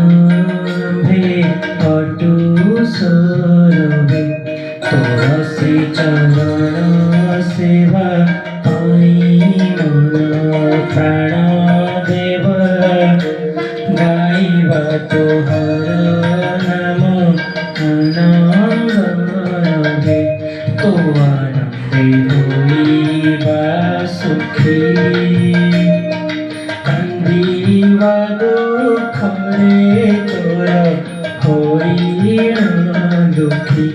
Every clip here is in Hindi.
आरंभे अटु सरभे तुलसी चरण सेवा पाई मन प्राण देव गाइबा तोहर नाम आनंद रहे तो आनंदे होइबा सुखी कांदिबा दुखरे तोर होइना दुखी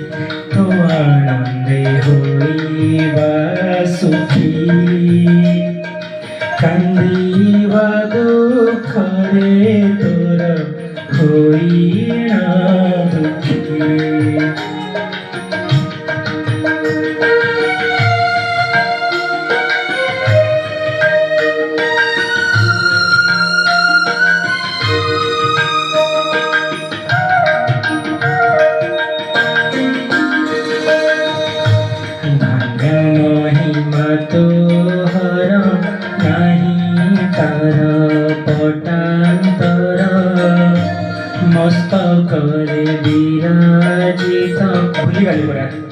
तो आनंदे होइबा सुखी कांदिबा दुखरे तोर होइना दुखी। महिमा तोहर नहीं तार पटांतर मस्तक विराजित भूली गली।